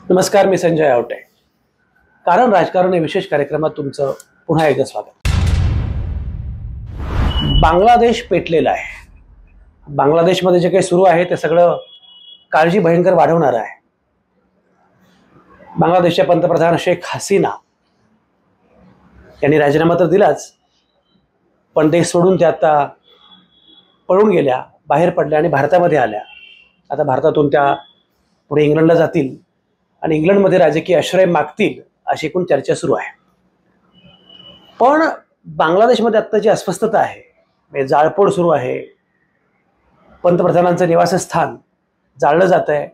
नमस्कार, मी संजय आवटे. कारण राजकारण या विशेष कार्यक्रमात तुमचं पुन्हा एकदा स्वागत. बांगलादेश पेटलेला आहे. बांगलादेशमध्ये जे काही सुरू आहे ते सगळं काळजी भयंकर वाढवणार आहे. बांगलादेशच्या पंतप्रधान शेख हसीना यांनी राजीनामा तर दिलाच, पण देश सोडून त्या आता पळून गेल्या, बाहेर पडल्या आणि भारतामध्ये आल्या. आता भारतातून त्या पुढे इंग्लंडला जातील आणि इंग्लंडमध्ये राजकीय आश्रय मागतील अशी एकूण चर्चा सुरू आहे. पण बांगलादेशमध्ये आत्ता जी अस्वस्थता आहे, म्हणजे जाळपोळ सुरू आहे, पंतप्रधानांचं निवासस्थान जाळलं जात आहे,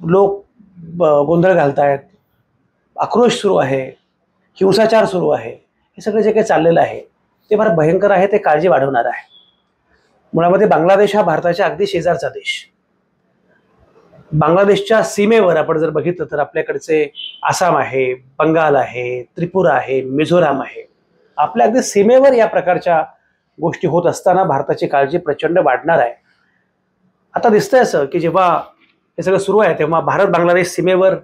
लोक गोंधळ घालत आहेत, आक्रोश सुरू आहे, हिंसाचार सुरू आहे, हे सगळं जे काही चाललेलं आहे ते फार भयंकर आहे. ते काळजी वाढवणार आहे. मुळामध्ये बांगलादेश हा भारताच्या अगदी शेजारचा देश. बांगलादेशच्या सीमेवर आपण जर बघितलं तर आपल्याकडचे आसाम आहे, बंगाल आहे, त्रिपुरा आहे, मिझोराम आहे. आपल्या अगदी सीमेवर या प्रकारच्या गोष्टी होत असताना भारताची काळजी प्रचंड वाढणार आहे. आता दिसतंय असं की जेव्हा हे सगळं सुरू आहे तेव्हा भारत बांगलादेश सीमेवर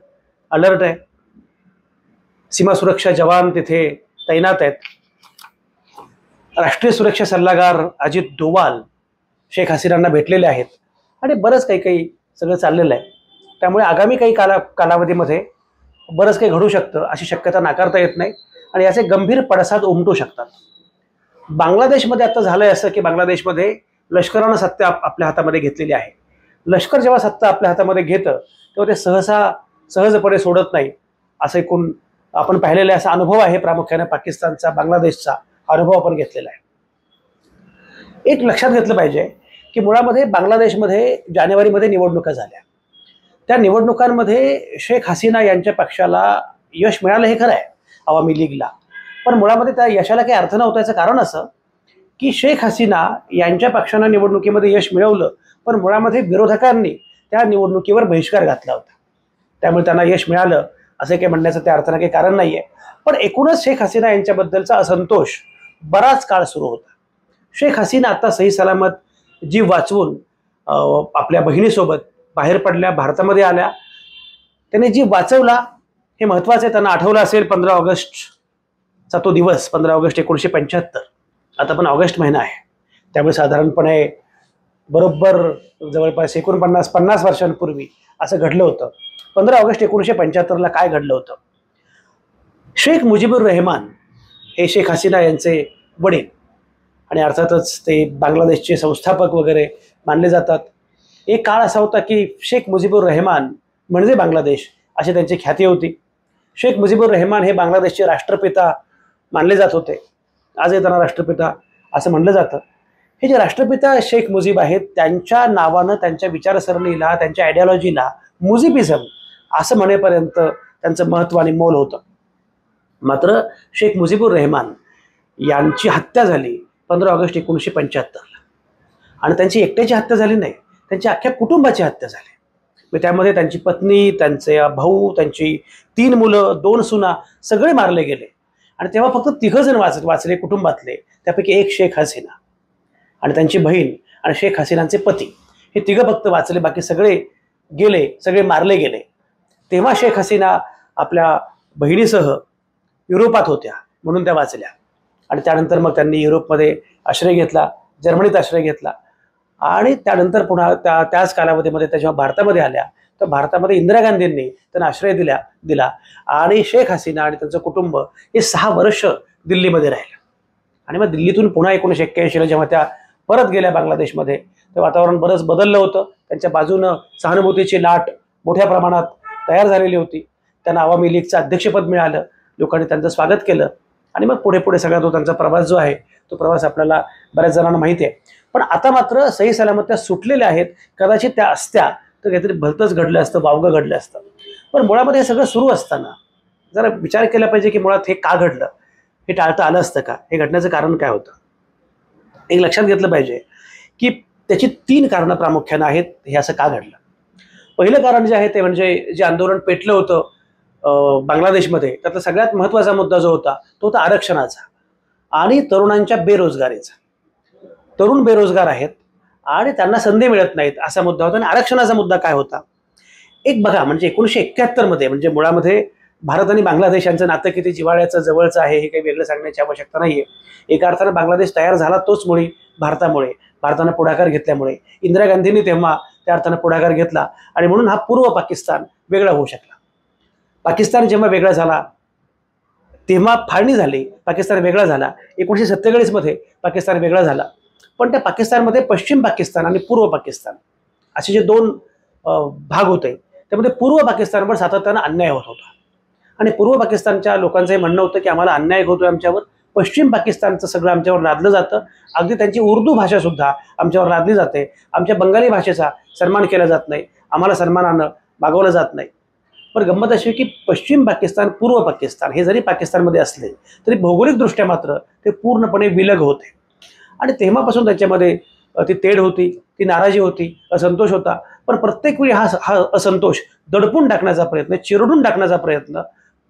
अलर्ट आहे. सीमा सुरक्षा जवान तिथे तैनात आहेत. राष्ट्रीय सुरक्षा सल्लागार अजित डोवाल शेख हसीनांना भेटलेले आहेत आणि बरंच काही सगळं चाललेलं आहे. त्यामुळे आगामी काही कालावधीमध्ये बरंच काही घडू शकतं अशी शक्यता नाकारता येत नाही आणि याचे गंभीर पडसाद उमटू शकतात. बांगलादेशमध्ये आता झालंय असं की बांगलादेशमध्ये लष्करानं सत्ता आपल्या हातामध्ये घेतलेली आहे. लष्कर जेव्हा सत्ता आपल्या हातामध्ये घेतं तेव्हा ते सहजपणे सोडत नाही. असं एकूण आपण पाहिलेला असा अनुभव आहे. प्रामुख्याने पाकिस्तानचा, बांगलादेशचा अनुभव आपण घेतलेला आहे. एक लक्षात घेतलं पाहिजे की मुळामध्ये बांगलादेशमध्ये जानेवारीमध्ये निवडणुका झाल्या. त्या निवडणुकांमध्ये शेख हसीना यांच्या पक्षाला यश मिळालं हे खरं आहे, आवामी लीगला. पण मुळामध्ये त्या यशाला काही अर्थ नव्हता. याचं कारण असं की शेख हसीना यांच्या पक्षानं निवडणुकीमध्ये यश मिळवलं, पण मुळामध्ये विरोधकांनी त्या निवडणुकीवर बहिष्कार घातला होता. त्यामुळे त्यांना यश मिळालं असं काही म्हणण्याचं त्या अर्थानं काही कारण नाही आहे. पण एकूणच शेख हसीना यांच्याबद्दलचा असंतोष बराच काळ सुरू होता. शेख हसीना आता सही सलामत जीव वाचवून आपल्या बहिणीसोबत बाहेर पडल्या, भारतामध्ये आल्या. त्याने जीव वाचवला हे महत्त्वाचं आहे. त्यांना आठवलं असेल 15 ऑगस्टचा तो दिवस, 15 ऑगस्ट 1975. आता पण ऑगस्ट महिना आहे, त्यामुळे साधारणपणे बरोबर जवळपास 49-50 वर्षांपूर्वी असं घडलं होतं. 15 ऑगस्ट 1975ला काय घडलं होतं? शेख मुजीबुर रहमान हे शेख हसीना यांचे वडील आणि अर्थातच ते बांगलादेशचे संस्थापक वगैरे मानले जातात. एक काळ असा होता की शेख मुजीबुर रहमान म्हणजे बांगलादेश अशी त्यांची ख्याती होती. शेख मुजीबुर रहमान हे बांगलादेशचे राष्ट्रपिता मानले जात होते. आजही त्यांना राष्ट्रपिता असं म्हणलं जातं. हे जे राष्ट्रपिता शेख मुजीब आहेत त्यांच्या नावानं, त्यांच्या विचारसरणीला, त्यांच्या आयडियॉलॉजीला मुजीबिझम असं म्हणेपर्यंत त्यांचं महत्त्व आणि मोल होतं. मात्र शेख मुजीबुर रहमान यांची हत्या झाली 15 ऑगस्ट 1975ला. आणि त्यांची एकट्याची हत्या झाली नाही, त्यांच्या अख्ख्या कुटुंबाची हत्या झाली. मग त्यामध्ये त्यांची पत्नी, त्यांचे भाऊ, त्यांची 3 मुलं, 2 सुना सगळे मारले गेले. आणि तेव्हा फक्त 3 जण वाचले कुटुंबातले, त्यापैकी एक शेख हसीना आणि त्यांची बहीण आणि शेख हसीनांचे पती, हे 3 फक्त वाचले. बाकी सगळे गेले, सगळे मारले गेले. तेव्हा शेख हसीना आपल्या बहिणीसह युरोपात होत्या म्हणून त्या वाचल्या. आणि त्यानंतर मग त्यांनी युरोपमध्ये आश्रय घेतला, जर्मनीत आश्रय घेतला. आणि त्यानंतर पुन्हा त्याच कालावधीमध्ये त्या जेव्हा भारतामध्ये आल्या तर भारतामध्ये इंदिरा गांधींनी त्यांना आश्रय दिला आणि शेख हसीना आणि त्यांचं कुटुंब हे 6 वर्ष दिल्लीमध्ये राहिलं. आणि मग दिल्लीतून पुन्हा 1981ला जेव्हा त्या परत गेल्या बांगलादेशमध्ये, ते वातावरण बरंच बदललं होतं. त्यांच्या बाजूनं सहानुभूतीची लाट मोठ्या प्रमाणात तयार झालेली होती. त्यांना आवामी लीगचं अध्यक्षपद मिळालं. लोकांनी त्यांचं स्वागत केलं आणि मग पुढे सगळा तो त्यांचा प्रवास जो आहे तो प्रवास आपल्याला बऱ्याच जणांना माहिती आहे. पण आता मात्र सही सलामत त्या सुटलेल्या आहेत. कदाचित त्या असत्या तर काहीतरी भलतंच घडलं असतं, वावगं घडलं असतं. पण मुळामध्ये हे सगळं सुरू असताना जरा विचार केला पाहिजे की मुळात हे का घडलं, हे टाळता आलं असतं का, हे घडण्याचं कारण काय होतं. एक लक्षात घेतलं पाहिजे की त्याची 3 कारणं प्रामुख्यानं आहेत हे असं का घडलं. पहिलं कारण जे आहे ते म्हणजे जे आंदोलन पेटलं होतं बांगलादेशमध्ये, त्यातला सगळ्यात महत्त्वाचा मुद्दा जो होता तो होता आरक्षणाचा आणि तरुणांच्या बेरोजगारीचा. तरुण बेरोजगार आहेत आणि त्यांना संधी मिळत नाहीत असा मुद्दा होता. आणि आरक्षणाचा मुद्दा काय होता? एक बघा म्हणजे 1971 मध्ये म्हणजे मुळामध्ये भारत आणि बांगलादेश यांचं नातं किती जिव्हाळ्याचं जवळचं आहे हे काही वेगळं सांगण्याची आवश्यकता नाहीये. एका अर्थानं बांगलादेश तयार झाला तोच मुळी भारतामुळे, भारतानं पुढाकार घेतल्यामुळे. इंदिरा गांधींनी तेव्हा त्या अर्थानं पुढाकार घेतला आणि म्हणून हा पूर्व पाकिस्तान वेगळा होऊ शकला. पाकिस्तान जेव्हा वेगळा झाला तेव्हा फाळणी झाली, पाकिस्तान वेगळा झाला. 1947 मध्ये पाकिस्तान वेगळा झाला. पण त्या पाकिस्तानमध्ये पश्चिम पाकिस्तान आणि पूर्व पाकिस्तान असे जे दोन भाग होते त्यामध्ये पूर्व पाकिस्तानवर सातत्यानं अन्याय होत होता आणि पूर्व पाकिस्तानच्या लोकांचं हे म्हणणं होतं की आम्हाला अन्याय होतोय आमच्यावर, पश्चिम पाकिस्तानचं सगळं आमच्यावर लादलं जातं, अगदी त्यांची उर्दू भाषा सुद्धा आमच्यावर लादली जाते, आमच्या बंगाली भाषेचा सन्मान केला जात नाही, आम्हाला सन्मानानं मागवलं जात नाही. पण गंमत अशी की पश्चिम पाकिस्तान पूर्व पाकिस्तान हे जरी पाकिस्तानमध्ये असले तरी भौगोलिकदृष्ट्या मात्र ते पूर्णपणे विलग होते आणि तेव्हापासून त्याच्यामध्ये ती तेढ होती, ती नाराजी होती, असंतोष होता. पण प्रत्येक वेळी हा असंतोष दडपून टाकण्याचा प्रयत्न, चिरडून टाकण्याचा प्रयत्न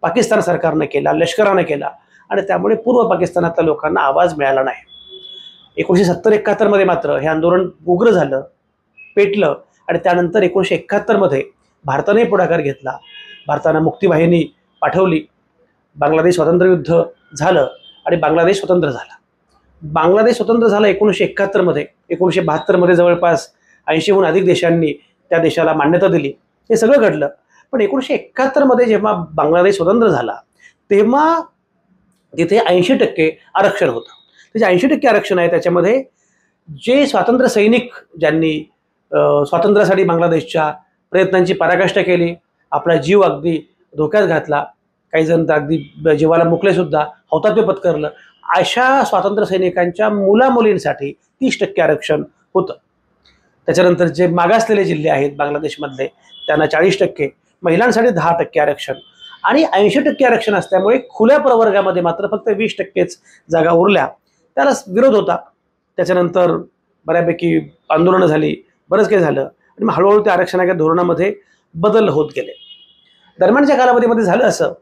पाकिस्तान सरकारनं केला, लष्करानं केला आणि त्यामुळे पूर्व पाकिस्तानातल्या लोकांना आवाज मिळाला नाही. 1970-71 मध्ये मात्र हे आंदोलन उग्र झालं, पेटलं आणि त्यानंतर 1971 मध्ये भारताने पुढाकार घेतला. भारतानं मुक्तीवाहिनी पाठवली, बांगलादेश स्वातंत्र्य युद्ध झालं आणि बांगलादेश स्वतंत्र झाला. बांगलादेश स्वतंत्र झाला 1971 मध्ये. 1972 मध्ये जवळपास 80हून अधिक देशांनी त्या देशाला मान्यता दिली. हे सगळं घडलं. पण 1971 मध्ये जेव्हा बांगलादेश स्वतंत्र झाला तेव्हा तिथे 80% आरक्षण होतं. ते जे 80% आरक्षण आहे त्याच्यामध्ये जे स्वातंत्र्य सैनिक ज्यांनी स्वातंत्र्यासाठी बांगलादेशच्या प्रयत्नांची पराकाष्ठा केली, आपला जीव अगदी धोक्यात घातला, काही जण तर अगदी जीवाला मुकले सुद्धा, हौतात्म्य पत्करलं, अशा स्वातंत्र्य सैनिकांच्या मुलामुलींसाठी 30% आरक्षण होतं. त्याच्यानंतर जे मागासलेले जिल्हे आहेत बांगलादेशमधले त्यांना 40%, महिलांसाठी 10% आरक्षण आणि 80% आरक्षण असल्यामुळे खुल्या प्रवर्गामध्ये मात्र फक्त 20%च जागा उरल्या. त्याला विरोध होता. त्याच्यानंतर बऱ्यापैकी आंदोलनं झाली, बरंच काही झालं आणि मग हळूहळू त्या आरक्षणाच्या धोरणामध्ये बदल होत गेले. दरम्यानच्या कालावधीमध्ये झालं असं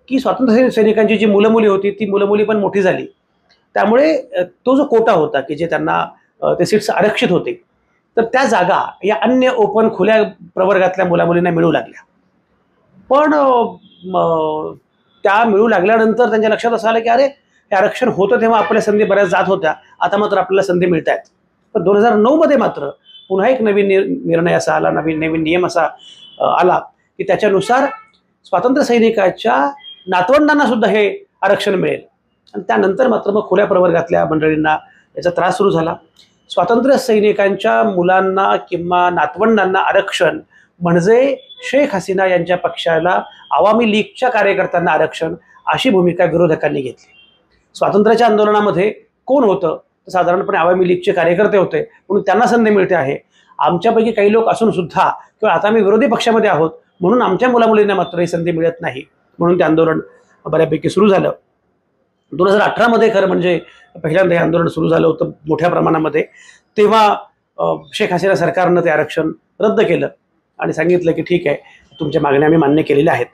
की स्वातंत्र्य सैनिकांची जी मुलं मुली होती ती मुलं मुली पण मोठी झाली. त्यामुळे तो जो कोटा होता की जे त्यांना ते सीट्स आरक्षित होते तर त्या जागा या अन्य ओपन खुल्या प्रवर्गातल्या मुलामुलींना मिळू लागल्या. पण त्या मिळू लागल्यानंतर त्यांच्या लक्षात असं आलं की अरे हे आरक्षण होतं तेव्हा आपल्या संधी बऱ्याच जात होत्या, आता मात्र आपल्याला संधी मिळत आहेत. पण 2009 मध्ये मात्र पुन्हा एक नवीन निर्णय असा आला, नवीन नियम असा आला की त्याच्यानुसार स्वातंत्र्य सैनिकाच्या नातवंडांना सुद्धा हे आरक्षण मिळेल आणि त्यानंतर मात्र मग खुल्या प्रवर्गातल्या मंडळींना याचा त्रास सुरू झाला. स्वातंत्र्य सैनिकांच्या मुलांना किंवा नातवंडांना आरक्षण म्हणजे शेख हसीना यांच्या पक्षाला आवामी लीगच्या कार्यकर्त्यांना आरक्षण अशी भूमिका विरोधकांनी घेतली. स्वातंत्र्याच्या आंदोलनामध्ये कोण होतं तर साधारणपणे आवामी लीगचे कार्यकर्ते होते म्हणून त्यांना संधी मिळते आहे. आमच्यापैकी काही लोक असून सुद्धा किंवा आता आम्ही विरोधी पक्षामध्ये आहोत म्हणून आमच्या मुलामुलींना मात्र ही संधी मिळत नाही, म्हणून ते आंदोलन बऱ्यापैकी सुरू झालं. 2018 मध्ये खरं म्हणजे पहिल्यांदा हे आंदोलन सुरू झालं होतं मोठ्या प्रमाणामध्ये. तेव्हा शेख हसीना सरकारनं ते आरक्षण रद्द केलं आणि सांगितलं की ठीक आहे तुमच्या मागण्या आम्ही मान्य केलेल्या आहेत.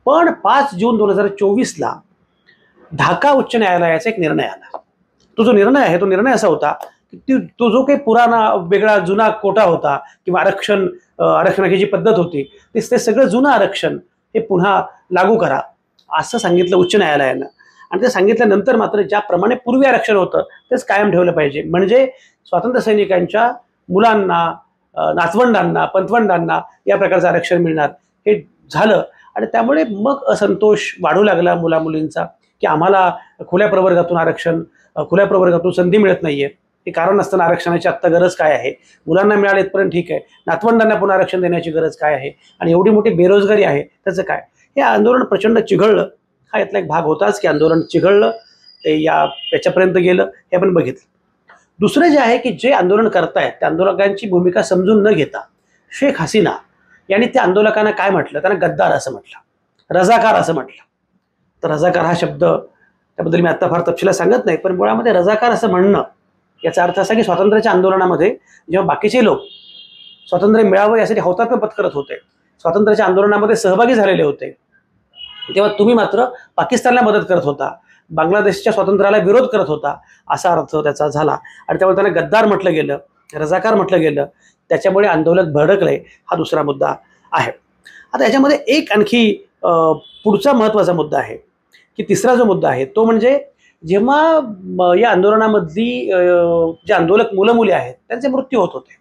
पण 5 जून 2024ला ढाका उच्च न्यायालयाचा एक निर्णय आला. तो जो निर्णय आहे तो निर्णय असा होता की तो जो काही पुराणा वेगळा जुना कोटा होता किंवा आरक्षणाची जी पद्धत होती ते सगळं जुनं आरक्षण हे पुन्हा लागू करा असं सांगितलं उच्च न्यायालयानं. आणि ते सांगितल्यानंतर मात्र ज्याप्रमाणे पूर्वी आरक्षण होतं तेच कायम ठेवलं पाहिजे, म्हणजे स्वातंत्र्य सैनिकांच्या मुलांना, नातवंडांना, पंतवंडांना या प्रकारचं आरक्षण मिळणार. हे झालं आणि त्यामुळे मग असंतोष वाढू लागला मुलामुलींचा की आम्हाला खुल्या प्रवर्गातून संधी मिळत नाहीये. हे कारण असताना आरक्षणाची आत्ता गरज काय आहे, मुलांना मिळाले इथपर्यंत ठीक आहे, नातवंडांना पुन्हा आरक्षण देण्याची गरज काय आहे आणि एवढी मोठी बेरोजगारी आहे त्याचं काय. हे आंदोलन प्रचंड चिघळलं. हा यातला एक भाग होताच की आंदोलन चिघळलं, ते याच्यापर्यंत गेलं हे आपण बघितलं. दुसरं जे आहे की जे आंदोलन करतायत त्या आंदोलकांची भूमिका समजून न घेता शेख हसीना यांनी त्या आंदोलकांना काय म्हटलं, त्यांना गद्दार असं म्हटलं, रजाकार असं म्हटलं. तर रजाकार हा शब्द त्याबद्दल मी आत्ता फार तपशिला सांगत नाही, पण मुळामध्ये रजाकार असं म्हणणं याचा अर्थ असा की स्वातंत्र्याच्या आंदोलनामध्ये जेव्हा बाकीचे लोक स्वातंत्र्य मिळावं यासाठी हौतात्म्य पत्करत होते, स्वातंत्र्याच्या आंदोलनामध्ये सहभागी झालेले होते, तेव्हा तुम्ही मात्र पाकिस्तानला मदत करत होता, बांगलादेशच्या स्वातंत्र्याला विरोध करत होता असा अर्थ त्याचा झाला आणि त्यामुळे त्यांना गद्दार म्हटलं गेलं, रजाकार म्हटलं गेलं. त्याच्यामुळे आंदोलन भडकलंय. हा दुसरा मुद्दा आहे. आता याच्यामध्ये एक आणखी पुढचा महत्त्वाचा मुद्दा आहे की तिसरा जो मुद्दा आहे तो म्हणजे जेव्हा या आंदोलनामधली जे आंदोलक मुलं मुली आहेत त्यांचे मृत्यू होत होते,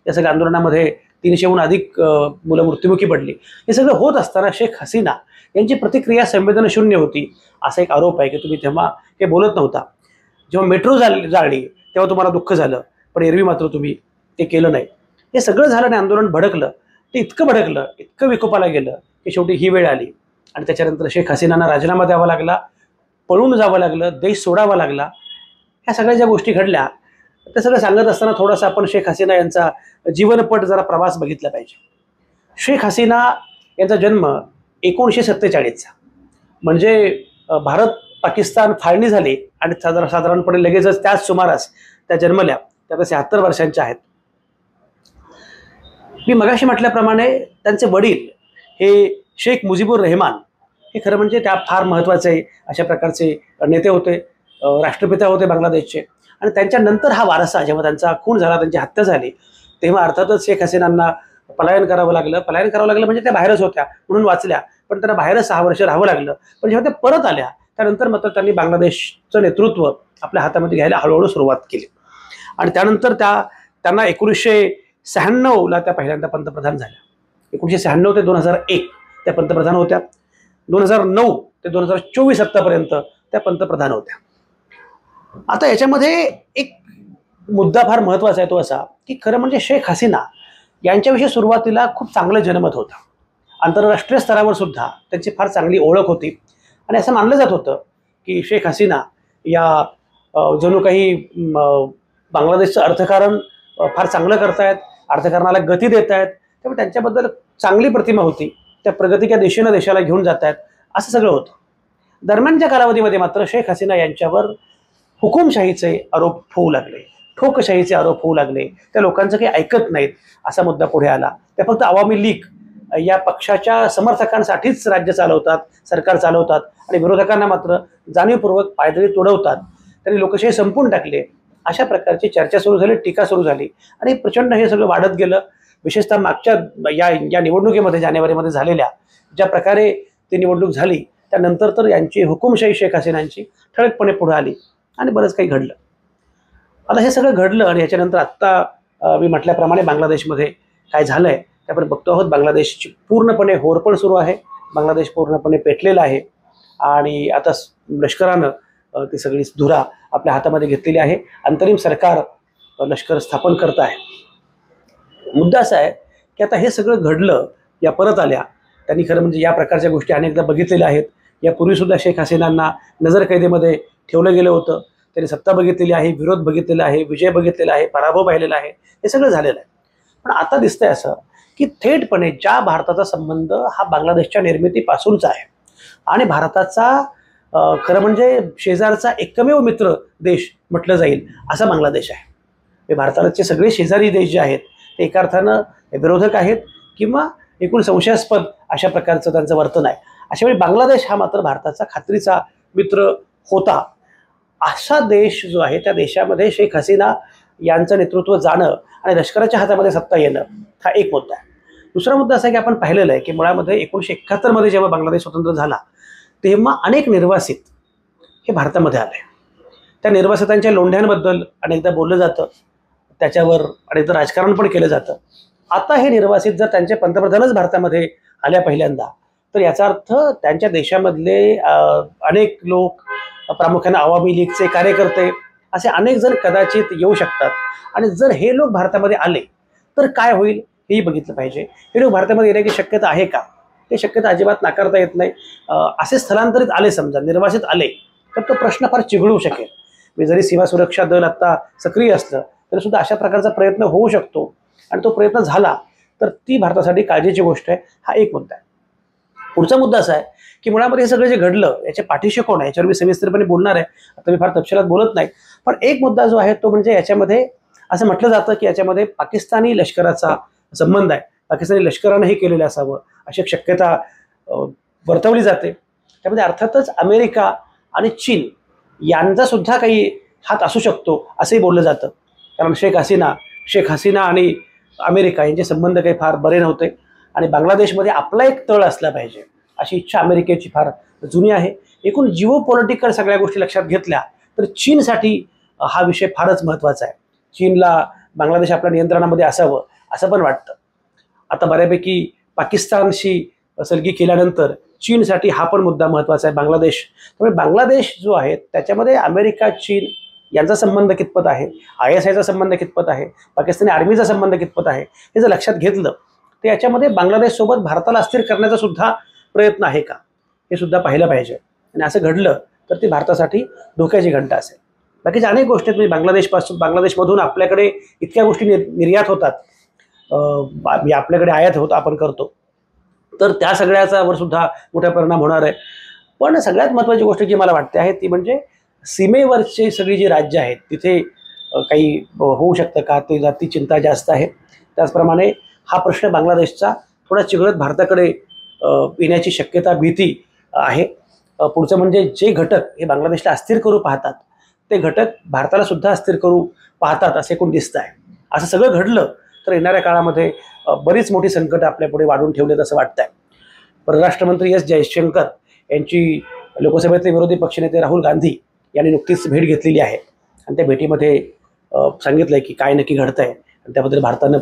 या सगळ्या आंदोलनामध्ये 300हून अधिक मुलं मृत्युमुखी पडली, हे सगळं होत असताना शेख हसीना यांची प्रतिक्रिया संवेदनशून्य होती असा एक आरोप आहे की तुम्ही तेव्हा हे बोलत नव्हता. जेव्हा मेट्रो जाळली तेव्हा तुम्हाला दुःख झालं, पण एरवी मात्र तुम्ही ते केलं नाही. हे सगळं झालं आणि आंदोलन भडकलं. ते इतकं भडकलं, इतकं विकोपाला गेलं की शेवटी ही वेळ आली आणि त्याच्यानंतर शेख हसीनांना राजीनामा द्यावा लागला, पळून जावं लागलं, देश सोडावा लागला. ह्या सगळ्या ज्या गोष्टी घडल्या ते सगळं सांगत असताना थोडासा आपण शेख हसीना यांचा जीवनपट जरा प्रवास बघितला पाहिजे. शेख हसीना यांचा जन्म 1947चा, म्हणजे भारत पाकिस्तान फाळणी झाली आणि साधारणपणे लगेचच त्याच सुमारास त्या जन्मल्या. त्या 76 वर्षांच्या आहेत. मी मगाशी म्हटल्याप्रमाणे त्यांचे वडील हे शेख मुजीबुर रहमान हे खरं म्हणजे त्या फार महत्त्वाचे अशा प्रकारचे नेते होते, राष्ट्रपिता होते बांगलादेशचे. आणि त्यांच्यानंतर हा वारसा जेव्हा त्यांचा खून झाला, त्यांची हत्या झाली, तेव्हा अर्थातच शेख हसीनांना पलायन करावं लागलं. पलायन करावं लागलं म्हणजे त्या बाहेरच होत्या म्हणून वाचल्या, पण त्यांना बाहेरच 6 वर्ष राहावं लागलं. पण जेव्हा त्या परत आल्या त्यानंतर मात्र त्यांनी बांगलादेशचं नेतृत्व आपल्या हातामध्ये घ्यायला हळूहळू सुरुवात केली. आणि त्यानंतर त्यांना 1996ला त्या पहिल्यांदा पंतप्रधान झाल्या. 1996 ते 2001 त्या पंतप्रधान होत्या. 2009 ते 2024 आत्तापर्यंत त्या पंतप्रधान होत्या. आता याच्यामध्ये एक मुद्दा फार महत्त्वाचा आहे तो असा की खरं म्हणजे शेख हसीना यांच्याविषयी सुरुवातीला खूप चांगलं जनमत होतं. आंतरराष्ट्रीय स्तरावर सुद्धा त्यांची फार चांगली ओळख होती आणि असं मानलं जात होतं की शेख हसीना या जणू काही बांगलादेशचं अर्थकारण फार चांगलं करतायत, अर्थकारणाला गती देत आहेत, त्यामुळे त्यांच्याबद्दल चांगली प्रतिमा होती. त्या प्रगतीच्या दिशेनं देशाला घेऊन जात आहेत असं सगळं होतं. दरम्यानच्या कालावधीमध्ये मात्र शेख हसीना यांच्यावर हुकुमशाहीचे आरोप होऊ लागले, ठोकशाहीचे आरोप होऊ लागले. त्या लोकांचं काही ऐकत नाहीत असा मुद्दा पुढे आला. त्या फक्त आवामी लीग या पक्षाच्या समर्थकांसाठीच राज्य चालवतात, सरकार चालवतात आणि विरोधकांना मात्र जाणीवपूर्वक पायदळी तुडवतात. त्यांनी लोकशाही संपून टाकली अशा प्रकारची चर्चा सुरू झाली, टीका सुरू झाली आणि प्रचंड हे सगळं वाढत गेलं. विशेषतः मागच्या या निवडणुकीमध्ये जानेवारीमध्ये झालेल्या ज्या प्रकारे ती निवडणूक झाली त्यानंतर तर यांची हुकुमशाही शेख हसीनांची ठळकपणे पुढे आली आणि बरंच काही घडलं. आता हे सगळं घडलं आणि याच्यानंतर आत्ता मी म्हटल्याप्रमाणे बांगलादेशमध्ये काय झालं आहे ते आपण बघतो आहोत. बांगलादेशची पूर्णपणे होरपळ सुरू आहे. बांगलादेश पूर्णपणे पेटलेला आहे आणि आता लष्करानं ती सगळी धुरा आपल्या हातामध्ये घेतलेली आहे. अंतरिम सरकार लष्कर स्थापन करत आहे. मुद्दा असा आहे की आता हे सगळं घडलं, या परत आल्या. त्यांनी खरं म्हणजे या प्रकारच्या गोष्टी अनेकदा बघितलेल्या आहेत. यापूर्वीसुद्धा शेख हसीनांना नजरकैदेमध्ये ठेवलं गेलं होतं. त्यांनी सत्ता बघितलेली आहे, विरोध बघितलेला आहे, विजय बघितलेला आहे, पराभव पाहिलेला आहे, हे सगळं झालेलं आहे. पण आता दिसतंय असं की थेटपणे ज्या भारताचा संबंध हा बांगलादेशच्या निर्मितीपासूनचा आहे आणि भारताचा खरं म्हणजे शेजारचा एकमेव मित्र देश म्हटलं जाईल असा बांगलादेश आहे. हे भारताचे सगळे शेजारी देश जे आहेत ते एका अर्थानं विरोधक आहेत किंवा एकूण संशयास्पद अशा प्रकारचं त्यांचं वर्तन आहे. अशावेळी बांगलादेश हा मात्र भारताचा खात्रीचा मित्र होता. असा देश जो आहे त्या देशामध्ये शेख हसीना यांचं नेतृत्व जाणं आणि लष्कराच्या हातामध्ये सत्ता येणं हा एक मुद्दा आहे. दुसरा मुद्दा असा की आपण पाहिलेलं आहे की मुळामध्ये 1971 जेव्हा बांगलादेश स्वतंत्र झाला तेव्हा अनेक निर्वासित हे भारतामध्ये आले. त्या निर्वासितांच्या लोंढ्यांबद्दल अनेकदा बोललं जातं, त्याच्यावर अनेकदा राजकारण पण केलं जातं. आता हे निर्वासित जर त्यांचे पंतप्रधानच भारतामध्ये आल्या पहिल्यांदा तर याचा अर्थ त्यांच्या देशामधले अनेक लोक, प्रामुख्याने आवामी लीगचे कार्यकर्ते असे अनेक जण कदाचित येऊ शकतात. आणि जर हे लोक भारतामध्ये आले तर काय होईल हेही बघितलं पाहिजे. हे लोक भारतामध्ये येण्याची शक्यता आहे का? ते शक्यता अजिबात नाकारता येत नाही. असे स्थलांतरित आले, समजा निर्वासित आले तर तो प्रश्न फार चिघळू शकेल. मी जरी सीमा सुरक्षा दल आता सक्रिय असलं तरी सुद्धा अशा प्रकारचा प्रयत्न होऊ शकतो आणि तो प्रयत्न झाला तर ती भारतासाठी काळजीची गोष्ट आहे. हा एक मुद्दा आहे. पुढचा मुद्दा असा आहे की मुळामध्ये हे सगळं जे घडलं याच्या पाठीशी कोण आहे याच्यावर मी सविस्तरपणे बोलणार आहे. आता मी फार तपशिलात बोलत नाही, पण एक मुद्दा जो आहे तो म्हणजे याच्यामध्ये असं म्हटलं जातं की याच्यामध्ये पाकिस्तानी लष्कराचा संबंध आहे. पाकिस्तानी लष्करानं हे केलेलं असावं अशी एक शक्यता वर्तवली जाते. त्यामध्ये अर्थातच अमेरिका आणि चीन यांचा सुद्धा काही हात असू शकतो असंही बोललं जातं. कारण शेख हसीना आणि अमेरिका यांचे संबंध काही फार बरे नव्हते. आणि बांगलादेशमध्ये आपला एक तळ असला पाहिजे अशी इच्छा अमेरिकेची फार जुनी आहे. एकूण जिओ पॉलिटिकल सगळ्या गोष्टी लक्षात घेतल्या तर चीनसाठी हा विषय फारच महत्त्वाचा आहे. चीनला बांगलादेश आपल्या नियंत्रणामध्ये असावं असं पण वाटतं. आता बऱ्यापैकी पाकिस्तानशी सलगी केल्यानंतर चीनसाठी हा पण मुद्दा महत्त्वाचा आहे बांगलादेश. त्यामुळे बांगलादेश जो आहे त्याच्यामध्ये अमेरिका चीन यांचा संबंध कितपत आहे, ISIचा संबंध कितपत आहे, पाकिस्तानी आर्मीचा संबंध कितपत आहे, हे जर लक्षात घेतलं तर याच्यामध्ये बांगलादेशसोबत भारताला अस्थिर करण्याचा सुद्धा प्रयत्न आहे का हे सुद्धा पाहिलं पाहिजे. आणि असं घडलं तर ती भारतासाठी धोक्याची घंटा असेल. बाकीच्या अनेक गोष्टी आहेत. म्हणजे बांगलादेशमधून आपल्याकडे इतक्या गोष्टी निर्यात होतात, आपल्याकडे आयात होत आपण करतो, तर त्या सगळ्याचा वर सुद्धा मोठा परिणाम होणार आहे. पण सगळ्यात महत्त्वाची गोष्ट जी मला वाटते आहे ती म्हणजे सीमेवरची सगळी जी राज्य आहेत तिथे काही होऊ शकतं का ती चिंता जास्त आहे. त्याचप्रमाणे हा प्रश्न बांगलादेशचा थोडा चिघळत भारताकडे येण्याची शक्यता भीती आहे. पुढचं म्हणजे जे घटक हे बांगलादेशला अस्थिर करू पाहतात ते घटक भारताला सुद्धा अस्थिर करू पाहतात असे कोण दिसत आहे. असं सगळं घडलं तर येणाऱ्या काळामध्ये बरीच मोठी संकट आपल्यापुढे वाढून ठेवलेत असं वाटतं आहे. परराष्ट्रमंत्री S जयशंकर यांची लोकसभेतले विरोधी पक्षनेते राहुल गांधी यांनी नुकतीच भेट घेतलेली आहे आणि त्या भेटीमध्ये सांगितलं की काय नक्की घडतं आहे आणि त्याबद्दल भारतानं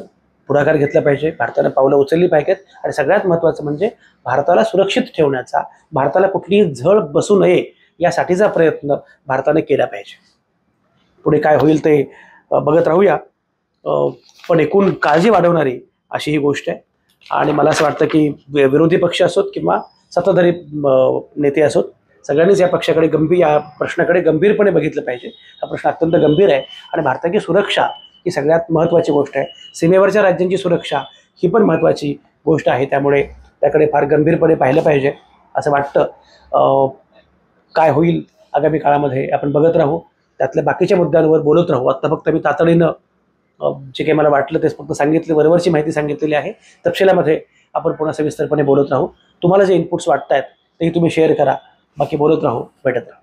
पुढाकार घेतला पाहिजे, भारतानं पावलं उचलली पाहिजेत आणि सगळ्यात महत्त्वाचं म्हणजे भारताला सुरक्षित ठेवण्याचा, भारताला कुठलीही झळ बसू नये यासाठीचा प्रयत्न भारताने केला पाहिजे. पुढे काय होईल ते बघत राहूया. पण एकूण काळजी वाढवणारी अशी ही गोष्ट आहे आणि मला असं वाटतं की विरोधी पक्ष असोत किंवा सत्ताधारी नेते असोत सगळ्यांनीच या प्रश्नाकडे गंभीरपणे बघितलं पाहिजे. हा प्रश्न अत्यंत गंभीर आहे आणि भारताची सुरक्षा ही सगळ्यात महत्त्वाची गोष्ट आहे. सीमेवरच्या राज्यांची सुरक्षा ही पण महत्त्वाची गोष्ट आहे. त्यामुळे त्याकडे फार गंभीरपणे पाहिलं पाहिजे असं वाटतं. काय होईल आगामी काळामध्ये आपण बघत राहू, त्यातल्या बाकीच्या मुद्द्यांवर बोलत राहू. आत्ता फक्त मी तातडीनं जे काही मला वाटलं तेच फक्त सांगितलं, वरवरची माहिती सांगितलेली आहे. तपशिलामध्ये आपण पुन्हा सविस्तरपणे बोलत राहू. तुम्हाला जे इनपुट्स वाटत आहेत तेही तुम्ही शेअर करा. बाकी बोलत राहू, भेटत राहू.